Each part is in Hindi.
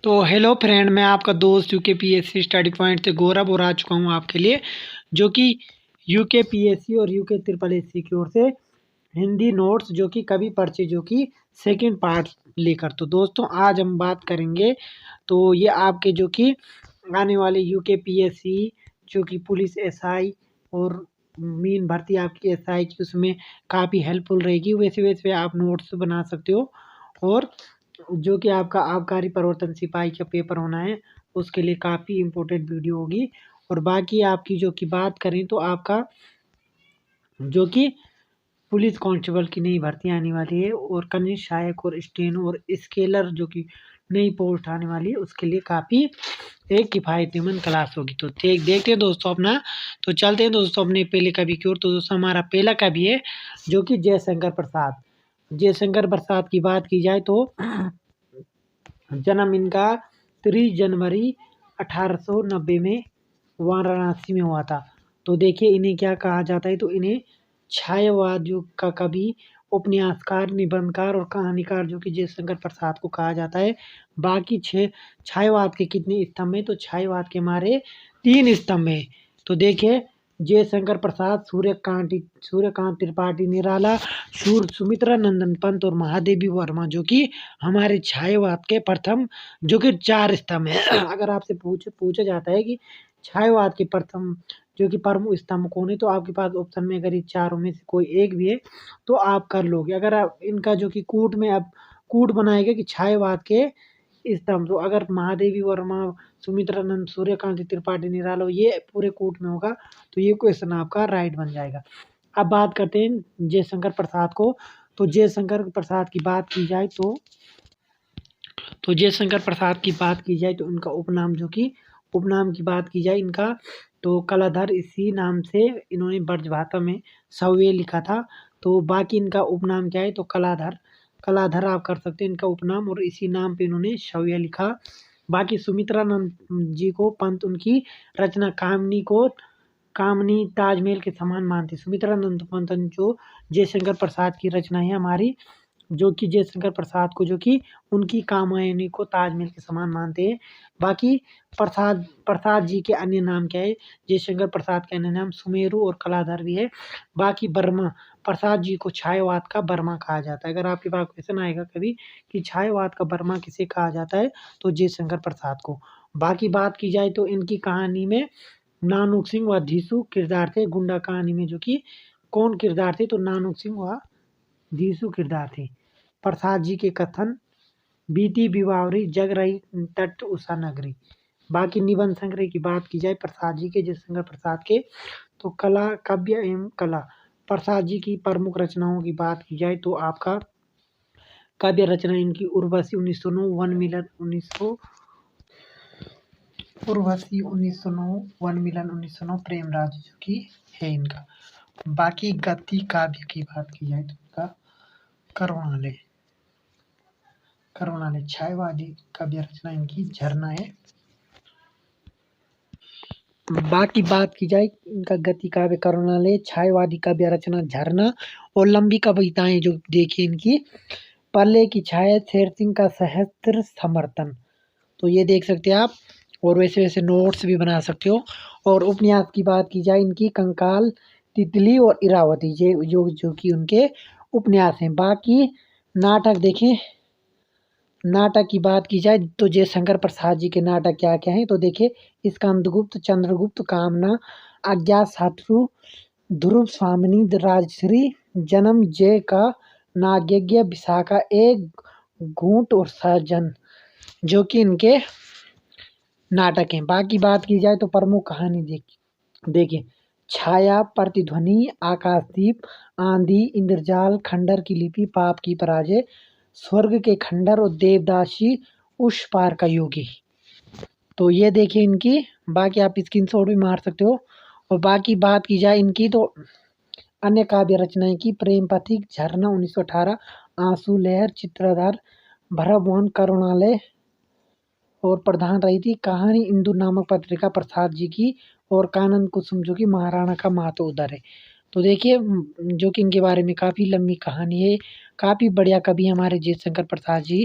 तो हेलो फ्रेंड, मैं आपका दोस्त यूकेपीएससी स्टडी पॉइंट से गौरव और आ चुका हूँ आपके लिए, जो कि यूकेपीएससी और यूके ट्रिपल एससी की ओर से हिंदी नोट्स जो कि कभी पर्चे जो कि सेकंड पार्ट लेकर। तो दोस्तों आज हम बात करेंगे। तो ये आपके जो कि आने वाले यूकेपीएससी जो कि पुलिस एसआई और मेन भर्ती आपकी एसआई की, उसमें काफ़ी हेल्पफुल रहेगी। वैसे वैसे आप नोट्स बना सकते हो। और जो कि आपका आबकारी परिवर्तन सिपाही का पेपर होना है, उसके लिए काफ़ी इम्पोर्टेंट वीडियो होगी। और बाकी आपकी जो कि बात करें तो आपका जो कि पुलिस कांस्टेबल की नई भर्ती आने वाली है, और कनिष्ठ सहायक और स्टेनो और स्केलर जो कि नई पोस्ट आने वाली है, उसके लिए काफ़ी एक किफ़ायतीमंद क्लास होगी। तो देखते हैं दोस्तों अपना। तो चलते हैं दोस्तों अपने पहले कवि की ओर। तो दोस्तों हमारा पहला कवि है जो कि जयशंकर प्रसाद। जयशंकर प्रसाद की बात की जाए तो जन्म इनका 30 जनवरी 1890 में वाराणसी में हुआ था। तो देखिए इन्हें क्या कहा जाता है, तो इन्हें छायावाद युग का कवि, उपन्यासकार, निबंधकार और कहानीकार जो कि जयशंकर प्रसाद को कहा जाता है। बाकी 6 छायावाद के कितने स्तंभ हैं, तो छायावाद के हमारे 3 स्तंभ हैं। तो देखिए जयशंकर प्रसाद, सूर्यकांत त्रिपाठी निराला, सुमित्रा नंदन पंत और महादेवी वर्मा जो कि हमारे छायावाद के प्रथम जो कि 4 स्तंभ हैं। अगर आपसे पूछा जाता है कि छायावाद के प्रथम जो कि प्रमुख स्तंभ कौन है, तो आपके पास ऑप्शन में अगर ये चारों में से कोई एक भी है तो आप कर लोगे। अगर आप इनका जो कि कूट में अब कूट बनाएगा कि छायावाद के स्तंभ, तो अगर महादेवी वर्मा, सुमित्रानंद, सूर्यकांत त्रिपाठी निराला ये पूरे कूट में होगा, तो ये क्वेश्चन आपका राइट बन जाएगा। अब बात करते हैं जयशंकर प्रसाद को। तो जयशंकर प्रसाद की बात की जाए तो जयशंकर प्रसाद की बात की जाए तो उनका उपनाम जो कि उपनाम की बात की जाए इनका, तो कलाधर, इसी नाम से इन्होंने ब्रजभाषा में सव्य लिखा था। तो बाकी इनका उपनाम क्या है, तो कलाधर। कलाधर आप कर सकते हैं इनका उपनाम, और इसी नाम पे इन्होंने सव्य लिखा। बाकी सुमित्रानंद जी को पंत उनकी रचना कामनी ताजमहल के समान मानते। सुमित्रानंद पंत जो जयशंकर प्रसाद की रचना है हमारी, जो कि जयशंकर प्रसाद को जो कि उनकी कामायनी को ताजमहल के समान मानते हैं। बाकी प्रसाद जी के अन्य नाम क्या है, जयशंकर प्रसाद के अन्य नाम सुमेरु और कलाधर भी है। बाकी बर्मा, प्रसाद जी को छायावाद का बर्मा कहा जाता है। अगर आपके पास क्वेश्चन आएगा कभी कि छायावाद का बर्मा किसे कहा जाता है, तो जयशंकर प्रसाद को। बाकी बात की जाए तो इनकी कहानी में नानक सिंह व धीसू किरदार थे। गुंडा कहानी में जो कि कौन किरदार थे, तो नानक सिंह व धीसू किरदार थे। प्रसाद जी के कथन, बीती बिवावरी जग रही तट उषा नगरी। बाकी निबंध संग्रह की बात की जाए प्रसाद जी के, जयशंकर प्रसाद के, तो कला, काव्य एवं कला। प्रसाद जी की प्रमुख रचनाओं की बात की जाए तो आपका काव्य रचना इनकी उर्वशी 1909, वन मिलन 1909, प्रेमराज जो की है इनका। बाकी गति काव्य की बात की जाए तो इनका करुणालय छायावादी काव्य रचना इनकी झरना है। बाकी बात की जाए इनका गति काव्य करुणालय, छायावादी काव्य रचना झरना, और लंबी कविताएं जो देखिए इनकी, पल्ले की छाया, शेर सिंह का सहस्त्र समर्थन। तो ये देख सकते हैं आप, और वैसे वैसे नोट्स भी बना सकते हो। और उपन्यास की बात की जाए इनकी कंकाल, तितली और इरावती, ये जो कि उनके उपन्यास हैं। बाकी नाटक देखें, नाटक की बात की जाए तो जयशंकर प्रसाद जी के नाटक क्या क्या हैं, तो देखिए स्कंदगुप्त, चंद्रगुप्त, कामना, अज्ञात शत्रु, ध्रुव स्वामिनी, राजश्री, जन्म जय का, नागयज्ञ, विशाखा, एक घूंट और सजन जो कि इनके नाटक हैं। बाकी बात की जाए तो प्रमुख कहानी देखिए छाया, प्रतिध्वनि, आकाशदीप, आंधी, इंद्रजाल, खंडर की लिपि, पाप की पराजय, स्वर्ग के खंडर और देवदासी, उस पार का योगी। तो ये देखिए इनकी, बाकी आप स्क्रीनशॉट भी मार सकते हो। और बाकी बात की जाए इनकी तो अन्य काव्य रचनाएं की, प्रेम पथिक, झरना 1918, आंसू लहर, चित्रधार, भरभवन, करुणालय, और प्रधान रही थी कहानी इंदु नामक पत्रिका प्रसाद जी की, और कानन कुसुम जो कि महाराणा का मातो उदर है। तो देखिए जो कि इनके बारे में काफ़ी लंबी कहानी है। काफ़ी बढ़िया कवि हमारे जयशंकर प्रसाद जी,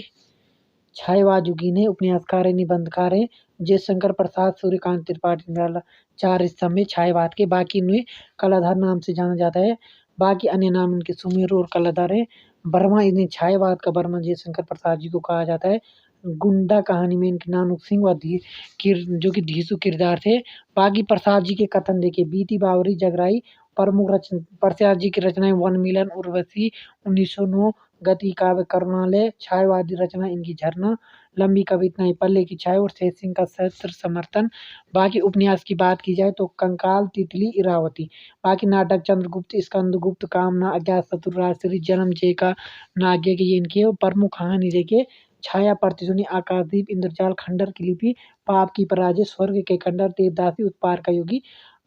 छायावाद युगीन है, उपन्यासकार है, निबंधकार है। जयशंकर प्रसाद, सूर्यकांत त्रिपाठी निराला 4 स्तंभ है छायावाद के। बाकी इन्हें कलाधार नाम से जाना जाता है। बाकी अन्य नाम इनके सुमेरु और कलाधार है। वर्मा, इन्हें छायावाद का वर्मा जयशंकर प्रसाद जी को कहा जाता है। गुंडा कहानी में इनके नानक सिंह व जो कि धीसु किरदार थे। बाकी प्रसाद जी के कथन देखिए, बीती बावरी जगराई प्रमुख रचना। प्रसाद जी की रचनाएं वन मिलन, उर्वशी, 1909, गति काव्य, करुणालय, छायावादी रचना इनकी झरना, लंबी कविताएं, पल्ले की छाया और शेष सिंह का सत्र समर्थन। बाकी उपन्यास की बात की जाए तो कंकाल, तितली, इरावती। बाकी नाटक चंद्रगुप्त, स्कंदगुप्त, कामना, अज्ञात शत्रु, राजश्री, जन्म, जेका, नाग्य के ये इनके प्रमुख कहानी देखिए। छाया, प्रतिध्वनि, आकाशदीप, इंद्रजाल, खंडर की लिपि, पाप की पराजय, स्वर्ग के खंडर, देवदासी, उत्पार का योगी।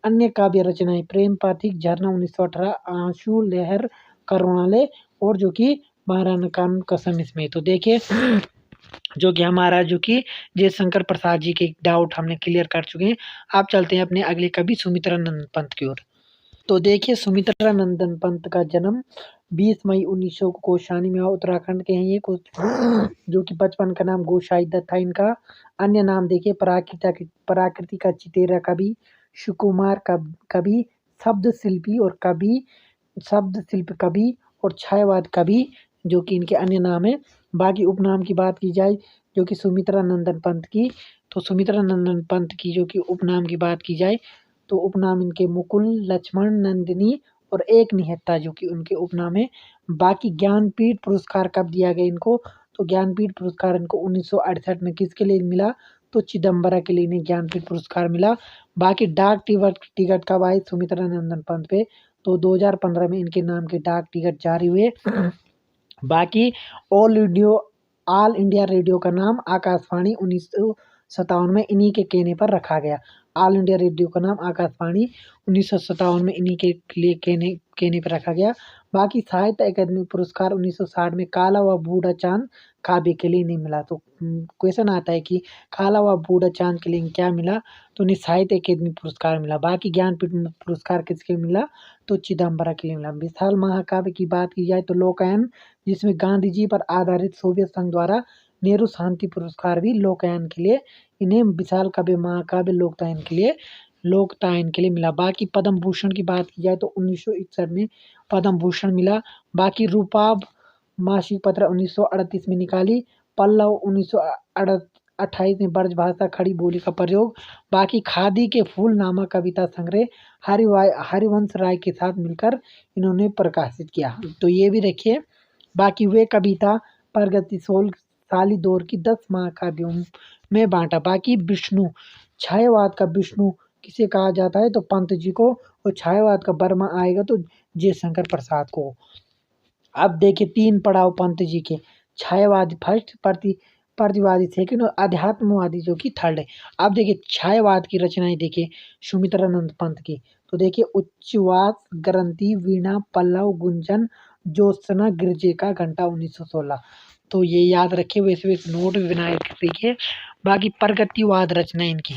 अन्य काव्य रचनाएं, प्रेम पथिक, झरना 1918, आंसू, लहर, करुणालय और जो कि महाराणा कसम इसमें। तो देखिए जो कि हमारा जो कि जयशंकर प्रसाद जी के डाउट हमने क्लियर कर चुके हैं। आप चलते हैं अपने अगले कवि सुमित्रा नंदन पंत की ओर। तो देखिए सुमित्रा नंदन पंत का जन्म 20 मई 1900 को कौशानी में हुआ। उत्तराखंड के हैं ये कुछ, जो कि बचपन का नाम गोसाई दत्त था इनका। अन्य नाम देखिए, प्राकृति का चितेरा कवि, सुकुमार कवि, शब्द शिल्पी और कवि, शब्द शिल्प कवि और छायावाद कवि, जो कि इनके अन्य नाम है। बाकी उपनाम की बात की जाए जो कि सुमित्रा नंदन पंत की, तो सुमित्रा नंदन पंत की जो कि उपनाम की बात की जाए तो उपनाम इनके मुकुल, लक्ष्मण, नंदिनी और एक निहत्था जो कि उनके उपनाम है। बाकी ज्ञानपीठ पुरस्कार कब दिया गया इनको, तो ज्ञानपीठ पुरस्कार इनको 1968 में किसके लिए मिला, तो चिदम्बरा के लिए इन्हें ज्ञानपीठ पुरस्कार मिला। बाकी डाक टिकट कब आए सुमित्रा नंदन पंत पे, तो 2015 में इनके नाम के डाक टिकट जारी हुए। बाकी ऑल इंडिया रेडियो का नाम आकाशवाणी 1957 में इन्हीं के कहने पर रखा गया। ऑल इंडिया रेडियो का नाम आकाशवाणी 1957 में इन्हीं के लिए कहने पर रखा गया। बाकी साहित्य अकादमी पुरस्कार 1960 में काला व बूढ़ा चांद काव्य के लिए नहीं मिला। तो क्वेश्चन आता है कि काला व बूढ़ा चांद के लिए क्या मिला, तो उन्हें साहित्य अकादमी पुरस्कार मिला। बाकी ज्ञानपीठ पुरस्कार किसके मिला, तो चिदम्बरा के लिए मिला। विशाल महाकाव्य की बात की जाए तो लोकायन, जिसमें गांधी जी पर आधारित सोवियत संघ द्वारा नेहरू शांति पुरस्कार भी लोकायन के लिए इन्हें विशाल काव्य महाकाव्य लोकतायन के लिए मिला। बाकी पद्म भूषण की बात की जाए तो 1961 में पद्म भूषण मिला। बाकी रूपाब मासिक पत्र 1938 में निकाली। पल्लव 1928 में ब्रजभाषा खड़ी बोली का प्रयोग। बाकी खादी के फूल नामा कविता संग्रह हरिवंश राय के साथ मिलकर इन्होंने प्रकाशित किया। तो ये भी देखिए। बाकी वे कविता प्रगतिशील दौर की 10 महाकाव्यों में बांटा। बाकी विष्णु, छायावाद का विष्णु किसे कहा जाता है, तो पंत जी को, और छायावाद का वर्मा आएगा तो जयशंकर प्रसाद को। अब देखिए 3 पड़ाव पंत जी के, छायावादी फर्स्ट, प्रतिवादी सेकंड और अध्यात्मवादी जो कि थर्ड है। अब देखिए छायावाद की रचनाएं देखिए सुमित्रानंद पंत की, तो देखिए उच्चवास, ग्रंथि, वीणा, पल्लव, गुंजन, ज्योत्सना, गिरजे का घंटा 1916। तो ये याद रखिए, वैसे नोट भी बनाए रखिए। बाकी प्रगतिवाद रचना इनकी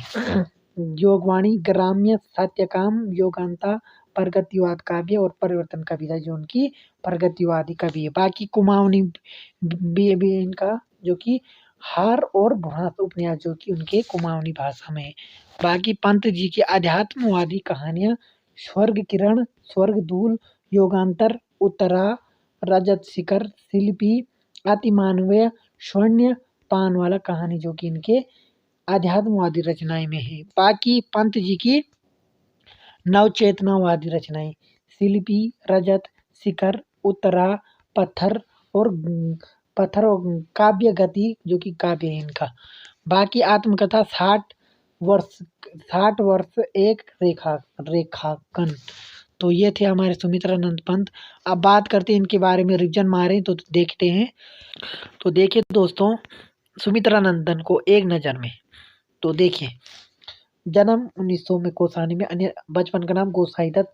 योगवाणी, ग्राम्य, सत्यकाम, योगांता, प्रगतिवाद काव्य और परिवर्तन कविता जो उनकी प्रगतिवादी कवि है। बाकी कुमाऊनी भी इनका जो कि हार और भ्रांत उपन्यास जो कि उनके कुमाऊनी भाषा में है। बाकी पंत जी की अध्यात्मवादी कहानियां स्वर्ग किरण, स्वर्गदूल, योगांतर, उत्तरा, रजत शिखर, शिल्पी, अतिमानवीय, स्वर्ण पान वाला कहानी जो कि इनके अध्यात्मवादी रचनाएं में है। बाकी पंत जी की नवचेतनावादी रचनाएं शिल्पी, रजत शिखर, उत्तरा, पत्थर और काव्य गति जो कि काव्य है इनका। बाकी आत्मकथा 60 वर्ष एक रेखांकन। तो ये थे हमारे सुमित्रानंद पंत। अब बात करते हैं इनके बारे में, रिविजन मारे तो देखते हैं। तो देखिए दोस्तों सुमित्रानंदन को एक नज़र में, तो देखिए जन्म 1900 में कौसानी में, अन्य बचपन का नाम गोसाई दत्त,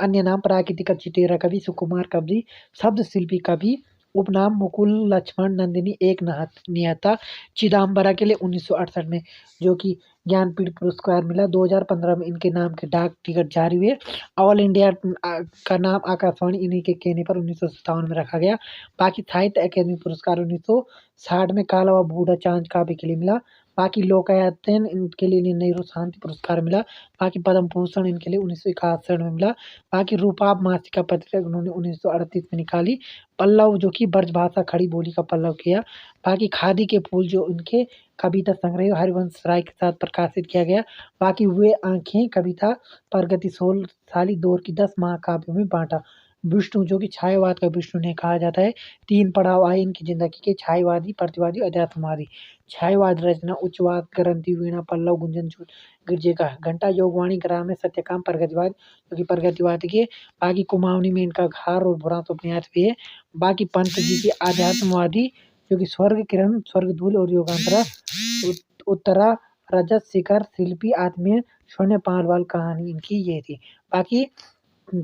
अन्य नाम प्राकृतिक चितेरा कवि, सुकुमार कवि, शब्द शिल्पी कवि, उपनाम मुकुल, लक्ष्मण, नंदिनी, एक निहत्था। चिदम्बरा के लिए 1968 में जो कि ज्ञानपीठ पुरस्कार मिला। 2015 में इनके नाम के डाक टिकट जारी हुए। ऑल इंडिया का नाम आकाशवाणी इन्हीं के कहने पर 1957 में रखा गया। बाकी साहित्य अकादमी पुरस्कार 1960 में काला व बूढ़ा चांद काव्य के लिए मिला। बाकी लोकायतन इनके लिए नेहरू शांति पुरस्कार मिला। बाकी पद्म भूषण इनके लिए 1961 में मिला। बाकी रूपाब मासिका पत्रिका उन्होंने 1938 में निकाली। पल्लव जो कि ब्रजभाषा खड़ी बोली का पल्लव किया। बाकी खादी के फूल जो उनके कविता संग्रह हरिवंश राय के साथ प्रकाशित किया गया। बाकी वे आंखें कविता प्रगतिशील दौर की 10 महाकाव्यों में बांटा। विष्णु जो कि छायावाद का विष्णु ने कहा जाता है। 3 पड़ाव आए इनकी जिंदगी के, छायावादी, प्रतिवादी, अध्यात्मवादी। छायावाद रचना उच्चवाद ग्रंथि वीणा पल्लव गुंजन गिरजे का घंटा योगवाणी ग्राम सत्यकाम प्रगतिवाद जो कि प्रगतिवाद के। बाकी कुमाऊनी में इनका घार और बुरा उपन्यास भी है। बाकी पंत जी के आध्यात्मवादी जो कि स्वर्ग किरण स्वर्गधूल और योगांतरा उत्तरा रजत शिखर शिल्पी आत्मीय शून्य पालवाल कहानी इनकी ये थी। बाकी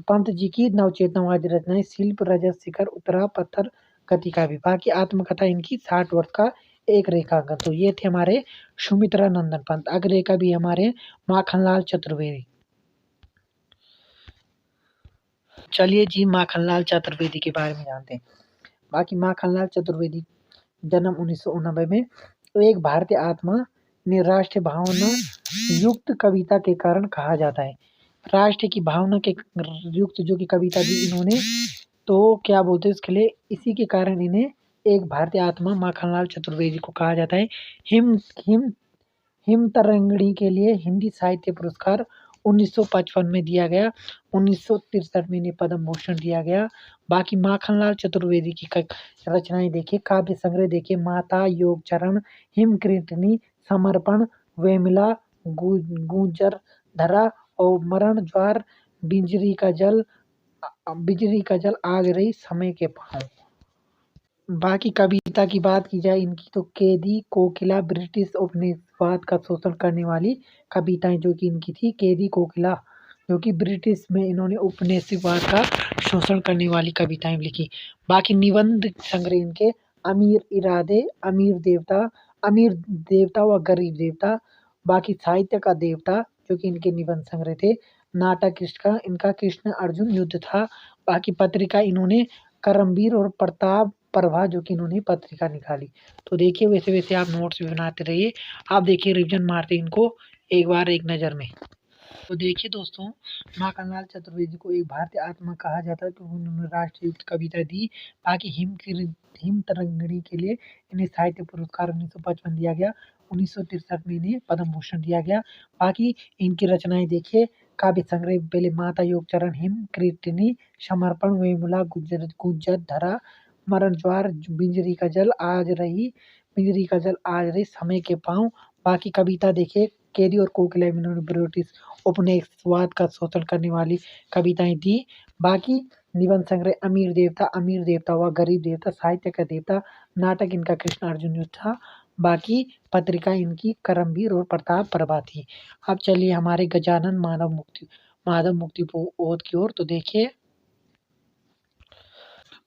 पंत जी की नवचेतनावादी रचनाएं शिल्प रजत शिखर उत्तरा पत्थर गति का भी। बाकी आत्मकथा इनकी 60 वर्ष का एक रेखांकन। तो ये थे हमारे सुमित्रा नंदन पंत। अगले का भी हमारे माखनलाल चतुर्वेदी। चलिए जी माखनलाल चतुर्वेदी के बारे में जानते हैं। बाकी माखनलाल चतुर्वेदी जन्म 1990 में। तो एक भारतीय आत्मा ने राष्ट्रीय भावना युक्त कविता के कारण कहा जाता है। राष्ट्र की भावना के युक्त जो की कविता दी इन्होंने, तो क्या बोलते हैं इसके लिए, इसी के कारण इन्हें एक भारतीय आत्मा माखनलाल चतुर्वेदी को कहा जाता है। हिम हिम हिमतरंगिणी के लिए हिंदी साहित्य पुरस्कार 1955 में दिया गया। 1963 में इन्हें पद्म भूषण दिया गया। बाकी माखनलाल चतुर्वेदी की रचनाएं देखिए, काव्य संग्रह देखिए, माता योग चरण, हिमकृतनी, समर्पण, वेमिला, गुजर धरा और मरण ज्वार, बिजली का जल आग रही समय के पाँव। बाकी कविता की बात की जाए इनकी, तो कैदी कोकिला ब्रिटिश उपनिवेशवाद का शोषण करने वाली कविताएं जो कि इनकी थी। कैदी कोकिला जो कि ब्रिटिश में इन्होंने उपनिवेशवाद का शोषण करने वाली कविताएं लिखी। बाकी निबंध संग्रह इनके अमीर इरादे, अमीर देवता व गरीब देवता। बाकी साहित्य का देवता जो कि इनके निबंध संग्रह थे। नाटक इनका कृष्ण अर्जुन युद्ध था। बाकी पत्रिका इन्होंने करमवीर और प्रताप प्रभा जो कि इन्होंने पत्रिका निकाली। तो देखिए वैसे वैसे आप नोट्स भी बनाते रहिए। आप देखिए रिविजन मारते इनको एक बार एक नज़र में। तो देखिए दोस्तों, माखनलाल चतुर्वेदी को एक भारतीय आत्मा कहा जाता है क्योंकि उन्होंने राष्ट्रीय युक्त कविता दी। बाकी हिम तरंगिणी के लिए इन्हें साहित्य पुरस्कार 1955 दिया गया। 1963 में इन्हें पद्म भूषण दिया गया। बाकी इनकी रचनाएं देखिए, काव्य संग्रह पहले माता योग चरण, हिम कृतनी, समर्पण, वेमुला, गुज्जर धरा, मरण ज्वार, बिजली का जल आज रही समय के पाँव। बाकी कविता देखिए, कैदी और कोकिला में इन्होंने ब्रिटिश उपनिवेशवाद का शोषण करने वाली कविताएं दी। बाकी निबंध संग्रह अमीर देवता व गरीब देवता, साहित्य का देवता, नाटक इनका कृष्ण अर्जुन युद्ध था। बाकी पत्रिका इनकी करमवीर और प्रताप प्रभा थी। अब चलिए हमारे गजानन माधव मुक्ति बोध की ओर।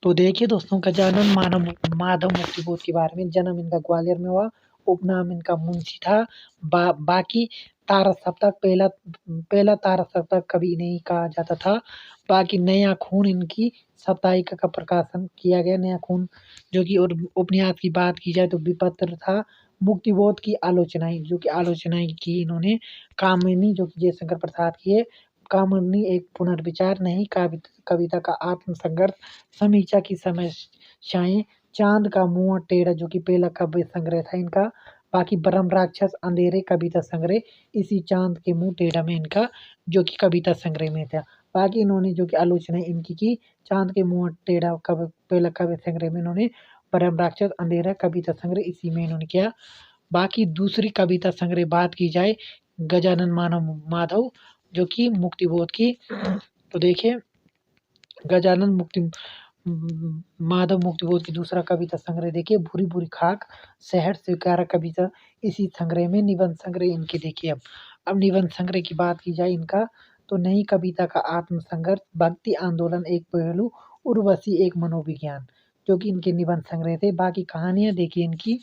तो देखिए दोस्तों, गजानन माधव मुक्ति बोध के बारे में। जन्म इनका ग्वालियर में हुआ। उपनाम इनका मुंशी था। बाकी तारा सप्तक पहला तारा सप्तक कभी नहीं कहा जाता था। बाकी नया खून इनकी साप्ताहिक का प्रकाशन किया गया। नया खून जो कि, और उपन्यास की बात की जाए तो विपत्र था। मुक्तिबोध की आलोचनाएं की इन्होंने। कामिनी जो कि जयशंकर प्रसाद की है। कामिनी एक पुनर्विचार नहीं, कविता का आत्मसंघर्ष, समीक्षा की समस्याएं, चांद का मुंह टेढ़ा जो कि पहला काव्य संग्रह था इनका। बाकी ब्रह्म राक्षस अंधेरे कविता संग्रह, इसी चांद के मुंह टेढ़ा में इनका जो कि कविता संग्रह में था। बाकी इन्होंने जो कि आलोचना इनकी की, चांद के मुंह टेढ़ा पहला काव्य संग्रह में इन्होंने, ब्रह्म राक्षस अंधेरा कविता संग्रह इसी में इन्होंने किया। बाकी दूसरी कविता संग्रह बात की जाए गजानन माधव जो कि मुक्तिबोध की, तो देखिए गजानन माधव मुक्तिबोध की दूसरा कविता संग्रह देखिए, भूरी भूरी खाक शहर स्वीकारा कविता इसी संग्रह में। निबंध संग्रह इनके देखिए। अब निबंध संग्रह की बात की जाए इनका, तो नई कविता का आत्मसंघर्ष, भक्ति आंदोलन एक पहलू, उर्वशी एक मनोविज्ञान जो कि इनके निबंध संग्रह थे। बाकी कहानियां देखिए इनकी,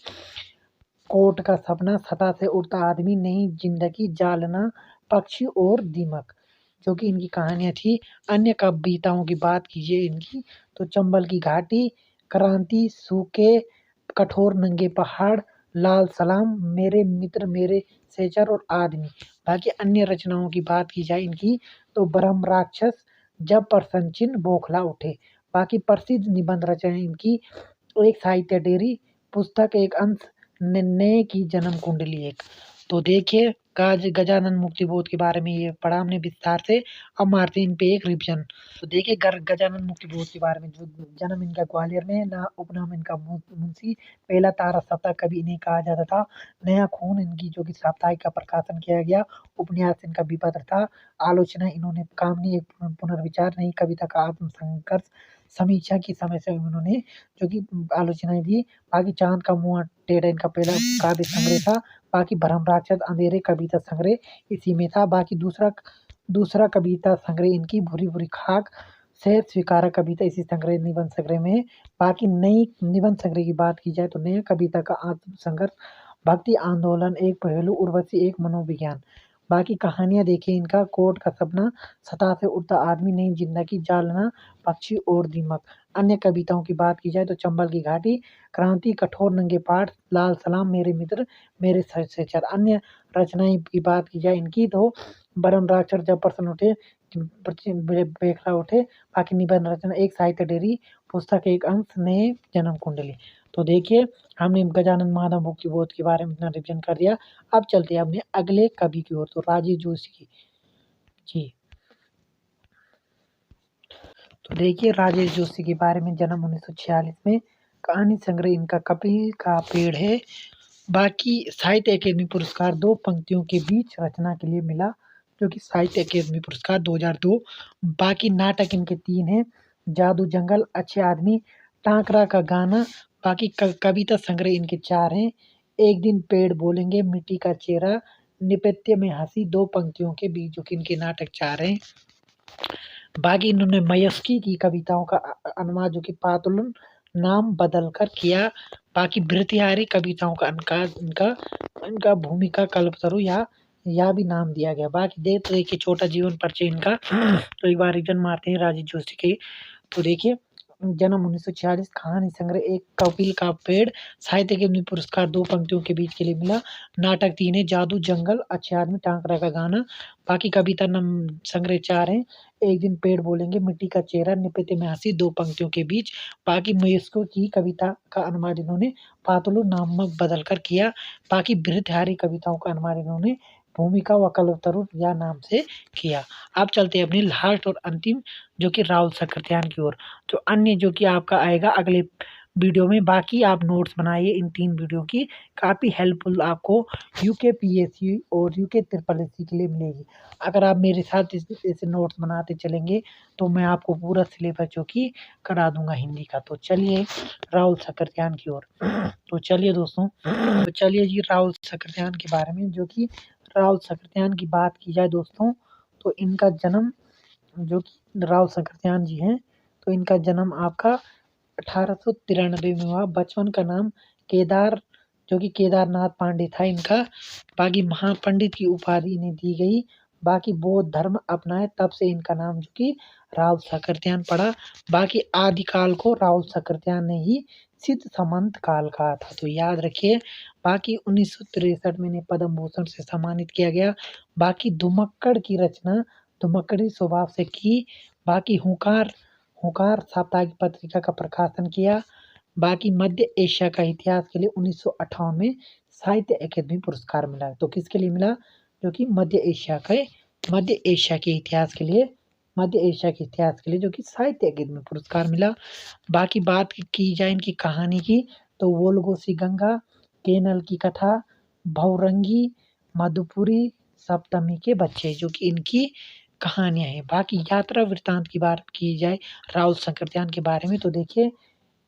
कोर्ट का सपना, सता से उड़ता आदमी, नई जिंदगी, जालना, पक्षी और दीमक, जो कि इनकी कहानियाँ थी। अन्य कविताओं की बात कीजिए इनकी तो चंबल की घाटी, क्रांति, सूखे, कठोर नंगे पहाड़, लाल सलाम, मेरे मित्र मेरे सहचर और आदमी। बाकी अन्य रचनाओं की बात की जाए इनकी तो ब्रह्म राक्षस, जब प्रसन्न चिन्ह बौखला उठे। बाकी प्रसिद्ध निबंध रचना इनकी एक साहित्य डेयरी, पुस्तक एक अंश, निर्णय की जन्म कुंडली एक। तो देखिए गजानन मुक्तिबोध के बारे में ये पढ़ा हमने विस्तार से। अब मारते हैं इन पे एक रिविजन। तो देखिए गजानन मुक्तिबोध के बारे में, जो जन्म इनका ग्वालियर में, ना उपनाम इनका मुंशी, पहला तारा सप्ताह कभी इन्हें कहा जाता था। नया खून इनकी जो कि साप्ताहिक का प्रकाशन किया गया। उपन्यास इनका विपत्र था। आलोचना इन्होंने कामनी एक पुनर्विचार, नई कविता का आत्म संघर्ष, समीक्षा की समय से इन्होंने जो कि आलोचनाएं दी। बाकी चांद का मुंह टेढ़ा इनका पहला काव्य संग्रह था। बाकी भ्रम राक्षस अंधेरे कविता संग्रह इसी में था। बाकी दूसरा कविता संग्रह इनकी भूरी भूरी खाक, सहज स्वीकारा कविता इसी संग्रह निबंध संग्रह में है। बाकी नई निबंध संग्रह की बात की जाए तो नया कविता का आत्म संघर्ष, भक्ति आंदोलन एक पहलू, उर्वशी एक मनोविज्ञान। बाकी कहानियां देखिए इनका कोर्ट का सपना, सता से उड़ता आदमी, नई जिंदगी, जालना, पक्षी और दीमक। अन्य कविताओं की बात की जाए तो चंबल की घाटी, क्रांति, कठोर नंगे पाठ, लाल सलाम, मेरे मित्र मेरे सहचर। अन्य रचनाएं की बात की जाए इनकी तो ब्रह्म राक्षस, जब प्रश्न उठे, बेखला उठे। बाकी निबंध रचना एक साहित्य डेयरी, पुस्तक एक अंश, नए जन्म कुंडली। तो देखिए हमने गजानन माधव मुक्तिबोध के बारे में इतना रिविजन कर दिया। अब चलते हैं अपने अगले कवि की ओर, तो राजेश जोशी की। जी तो देखिए राजेश जोशी के बारे में, जन्म 1946 में, कहानी संग्रह इनका कपिल का पेड़ है। बाकी साहित्य अकेदमी पुरस्कार दो पंक्तियों के बीच रचना के लिए मिला, जो कि साहित्य अकेदमी पुरस्कार 2002। बाकी नाटक इनके 3 हैं, जादू जंगल, अच्छे आदमी, टाकरा का गाना। बाकी कविता संग्रह इनके 4 हैं, एक दिन पेड़ बोलेंगे, मिट्टी का चेहरा, निपत्य में हंसी, दो पंक्तियों के बीच, जो कि इनके नाटक 4 हैं। बाकी इन्होंने मयस्की की कविताओं का अनुवाद जो कि पातुलन नाम बदल कर किया। बाकी भृतिहारी कविताओं का इनका इनका भूमिका कल्पतरु या भी नाम दिया गया। बाकी देखिए छोटा जीवन परिचय इनका। तो एक बार रिविजन मारते हैं राजेश जोशी के। तो देखिए जन्म 1946, कहानी संग्रह एक कपिल का पेड़, साहित्य अकादमी पुरस्कार दो पंक्तियों के बीच के लिए मिला। नाटक 3 है, जादू जंगल, अच्छे आदमी, टांकरा का गाना। बाकी कविता संग्रह 4 है, एक दिन पेड़ बोलेंगे, मिट्टी का चेहरा, निपटे में हंसी, दो पंक्तियों के बीच। बाकी मयस्को की कविता का अनुवाद इन्होंने पातुलु नामक बदल कर किया। बाकी बृहत्हारी कविताओं का अनुवाद इन्होंने भूमिका व कल्पतरु या नाम से किया। अब चलते हैं अपनी लास्ट और अंतिम, जो कि राहुल सक्सेना की ओर। तो अन्य जो कि आपका आएगा अगले वीडियो में। बाकी आप नोट्स बनाइए इन 3 वीडियो की, काफ़ी हेल्पफुल आपको यूके पीएससी और यूके ट्रिपल एससी के लिए मिलेगी। अगर आप मेरे साथ ऐसे नोट्स बनाते चलेंगे तो मैं आपको पूरा सिलेबस जो कि करा दूंगा हिंदी का। तो चलिए राहुल सक्सेना की ओर। तो चलिए दोस्तों, तो चलिए जी राहुल सक्सेना के बारे में, जो कि राहुल सक्सेना की बात की जाए दोस्तों तो इनका जन्म, जो कि राहुल सक्सेना जी हैं, तो इनका जन्म आपका 1893 में हुआ। बचपन का नाम केदार, जो कि केदारनाथ पांडे था इनका। बाकी महापंडित की उपाधि इन्हें दी गई। बाकी बौद्ध धर्म अपनाए, तब से इनका नाम जो कि राहुल सक्सेना पड़ा। बाकी आदिकाल को राहुल सक्सेना ने ही सिद्ध समंत काल कहा था, तो याद रखिए। बाकी 1963 में इन्हें पद्म भूषण से सम्मानित किया गया। बाकी धुमक्कड़ की रचना धुमक्कड़ी स्वभाव से की। बाकी हुंकार हुंकार साप्ताहिक पत्रिका का प्रकाशन किया। बाकी मध्य एशिया का इतिहास के लिए 1958 में साहित्य अकादमी पुरस्कार मिला। तो किसके लिए मिला? जो कि मध्य एशिया के इतिहास के लिए, जो कि साहित्य अकादमी पुरस्कार मिला। बाकी बात की जाए इनकी कहानी की तो वोल्गोसी गंगा, केनल की कथा, भौरंगी, मधुपुरी, सप्तमी के बच्चे, जो कि इनकी कहानियां हैं। बाकी यात्रा वृत्तांत की बात की जाए राहुल सक्सेना के बारे में तो देखिए,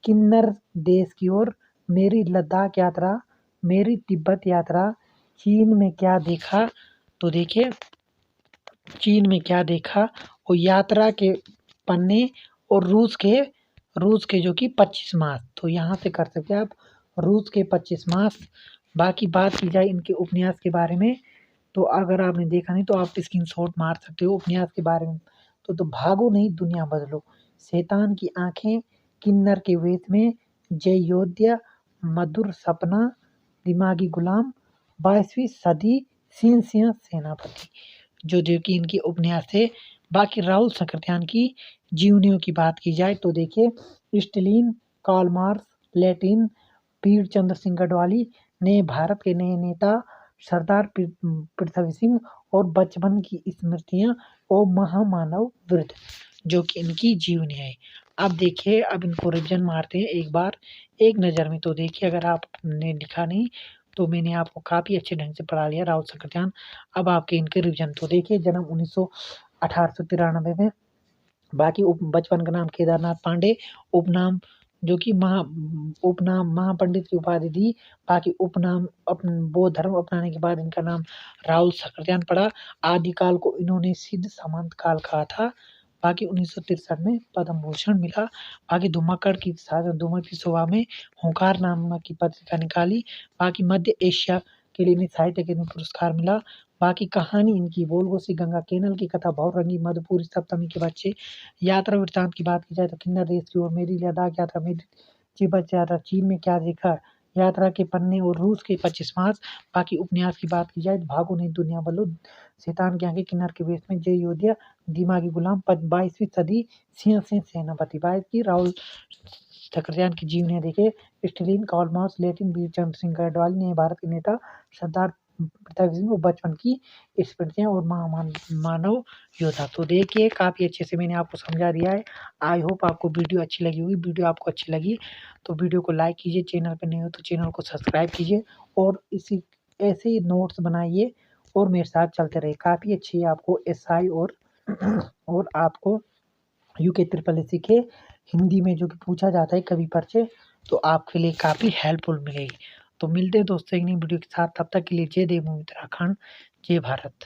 किन्नर देश की ओर, मेरी लद्दाख यात्रा, मेरी तिब्बत यात्रा, चीन में क्या देखा। तो देखिए चीन में क्या देखा और यात्रा के पन्ने, और रूस के जो कि 25 मास, तो यहाँ से कर सकते हैं आप रूस के 25 मास। बाकी बात की जाए इनके उपन्यास के बारे में, तो अगर आपने देखा नहीं तो आप स्क्रीनशॉट मार सकते हो उपन्यास के बारे में। तो भागो नहीं दुनिया बदलो, शैतान की आंखें, किन्नर के वेश में, जय योध्या, मधुर सपना, दिमागी गुलाम, 22वीं सदी, सिंह सिंह सेनापति, जो कि इनके उपन्यास थे। बाकी राहुल सकरत्यान की जीवनियों की बात की जाए तो देखिए Stalin, Karl Marx, Lenin, Veer Chandra Singh Garhwali, नए भारत के नए नेता, सरदार पृथ्वी सिंह और बचपन की स्मृतियां और महामानव वृद्ध, जो कि इनकी जीवनी है। अब देखिए अब इनको रिविजन मारते हैं एक बार एक नज़र में। तो देखिए अगर आपने लिखा नहीं तो मैंने आपको काफ़ी अच्छे ढंग से पढ़ा लिया राहुल सकरत्यान। अब आपके इनके रिविजन तो देखिए जन्म 1893 में। बाकी बचपन का नाम केदारनाथ पांडे, उपनाम जो कि उपनाम महापंडित की उपाधि दी। बाकी उपनाम बौद्ध धर्म अपनाने के बाद इनका नाम राहुल सकरत्यान पड़ा। आदिकाल को इन्होंने सिद्ध सामंत काल कहा था। बाकी 1963 में पद्म भूषण मिला। बाकी धुमाकड़ की शोभा में हुंकार नाम की पत्रिका निकाली। बाकी मध्य एशिया के लिए इन्हें साहित्य अकादमी पुरस्कार मिला। बाकी कहानी इनकी बोलगोसी गंगा केनल की कथा बहुरंगी मधुपुरी सप्तमी के बच्चे। यात्रा वृत्तांत की बात की जाए तो किन्नर देश की ओर मेरी लद्दाख यात्रा, मेरी तिब्बत यात्रा, चीन में क्या देखा, यात्रा के पन्ने और रूस के 25 मार्च। बाकी उपन्यास की बात की जाए तो भागो नहीं दुनिया बदलो, शैतान के आगे, किन्नर के वेश में, जय योध्या, दिमागी गुलाम, 22वीं सदी, सिंह सिंह सेनापति। बात की राहुल सकरत्यान की जीवनी देखे Stalin, Karl Marx, Lenin, Veer Chandra Singh Garhwali, नए भारत के नेता, सरदार पृथ्वी सिंह और बचपन की स्मृतियां और मानव योद्धा। तो देखिए काफ़ी अच्छे से मैंने आपको समझा दिया है। आई होप आपको वीडियो अच्छी लगी होगी। वीडियो आपको अच्छी लगी तो वीडियो को लाइक कीजिए, चैनल पर नए हो तो चैनल को सब्सक्राइब कीजिए और इसी ऐसे ही नोट्स बनाइए और मेरे साथ चलते रहे। काफ़ी अच्छी आपको एसआई और आपको यूके ट्रिपल एससी के हिंदी में जो कि पूछा जाता है कवि परिचय, तो आपके लिए काफ़ी हेल्पफुल मिलेगी। तो मिलते हैं दोस्तों एक नई वीडियो के साथ, तब तक के लिए जय देव उत्तराखंड, जय भारत।